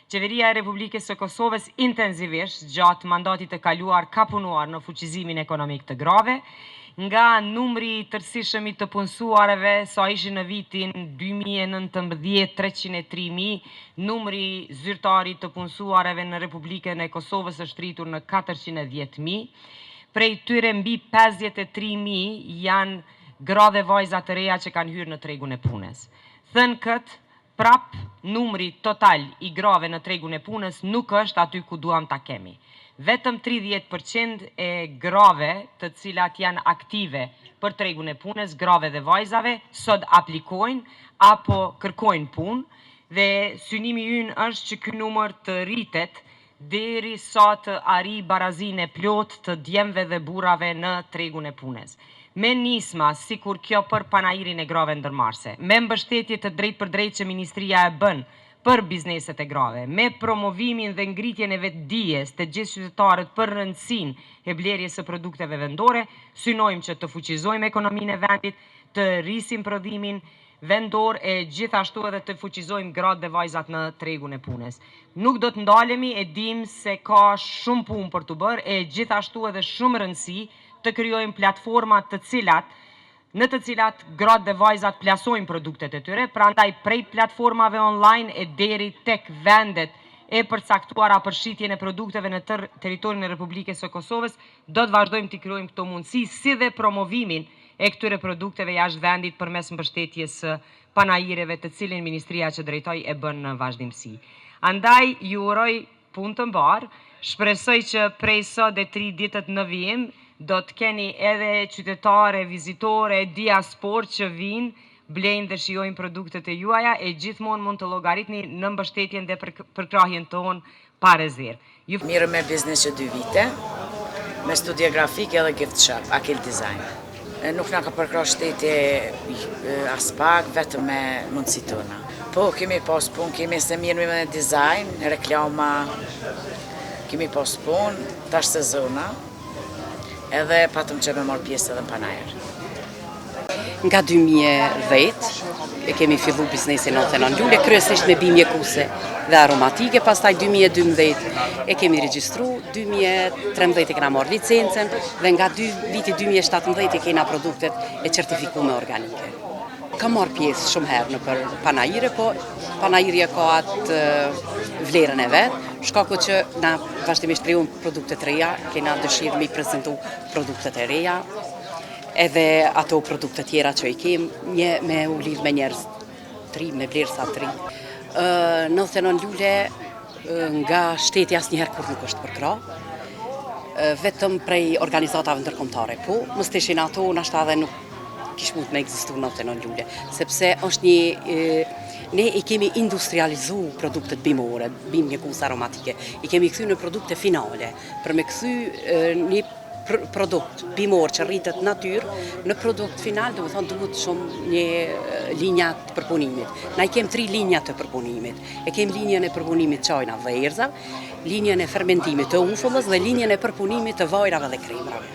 Qeveria e Republikës së Kosovës intensivisht gjatë mandatit të kaluar ka punuar në fuqizimin ekonomik të grave, nga numri i tërësishëm i të punësuarve sa ishin në vitin 2019 303.000, numri zyrtari të punësuarve në Republikën e Kosovës është rritur në 410.000, prej tyre mbi 53.000 janë gra dhe vajza të reja që kanë hyrë në tregun e punës. Thënë këtë, prap numri total i grave në tregun e punës nuk është aty ku duam ta kemi. Vetëm 30% e grave të cilat janë aktive për tregun e punës, grave dhe vajzave, sot aplikojnë apo kërkojnë punë dhe synimi ynë është që ky numër të rritet deri sa të arrijë barazinë e plotë të djemve dhe burrave në tregun e punës. Me nisma, sikur kjo për panairin e grave ndërmarrëse, me mbështetje të drejtë për drejtë që Ministria e bën për bizneset e grave, me promovimin dhe ngritjen e vetdijes të gjithë qytetarët për rëndësinë e blerjes së produkteve vendore, synojmë që të fuqizojmë ekonominë e vendit, të rrisim prodhimin vendor e gjithashtu edhe të fuqizojmë gratë dhe vajzat në tregun e punës. Nuk do të ndalemi, e dim se ka shumë punë për të bërë e gjithashtu edhe shumë rëndësi të krijojmë platforma në të cilat gratë dhe vajzat plasojnë produktet e tyre, prandaj prej platformave online e deri tek vendet e përcaktuara për shitjen e produkteve në tërë territorin e Republikës së Kosovës, do të vazhdojmë të krijojmë këto mundësi si dhe promovimin e këtyre produkteve jashtë vendit përmes mbështetjes së panaireve të cilin Ministria që drejtoj e bën në vazhdimsi. Andaj ju uroj punë të mbarë, shpresoj që prej sot e 3 ditët në vijim do të keni edhe qytetare, vizitore, diaspor që vinë, blejnë dhe shijojnë produktet e juaja e gjithmonë mund të llogaritni në mbështetjen dhe përkrahjen tonë pa rezervë. Mirë me biznes që 2 vite, me studje grafike dhe gift shop, Akil Design. Nuk na ka përkrah shteti as pak, vetëm me mundësi tona. Po, kemi pas punë, kemi se mirë me dizajn, reklama, kemi pas punë, tash sezona, edhe patëm që me marrë pjesë edhe panajer. Nga 2010 e kemi fillu biznesin në lule, kryesisht me bimje kuse dhe aromatike, pastaj 2012 e kemi regjistru, 2013 e kena marrë licencen dhe nga viti 2017 e kena produktet e certifikume organike. Kam marrë pjesë shumë herë në për panajire, po panajirja ka atë vlerën e vetë, shkaku që na vazhdimisht krijojmë produkte të reja, kena dëshirë me i prezentu produktet e reja, edhe ato produkte tjera që i kemë, me u lidh me njerëz tri, me vlerësa tri. Në lule nga shteti asnjëherë kur nuk është përkrah, vetëm prej organizatave ndërkombëtare, po mos të ishin ato, nashta edhe nuk kish mund me ekzistu në lule, sepse është ne i kemi industrializu produktet bimore, bimje kus aromatike, i kemi kthy në produkte finale, për me kthy një produkt bimor që rritet natyrë, në produkt final, do më thonë, duhet shumë një linja të përpunimit. Na i kem 3 linja të përpunimit. E kem linjën e përpunimit çajna dhe erza, linjën e fermentimit të umfullës dhe linjën e përpunimit të vajrave dhe kremrave.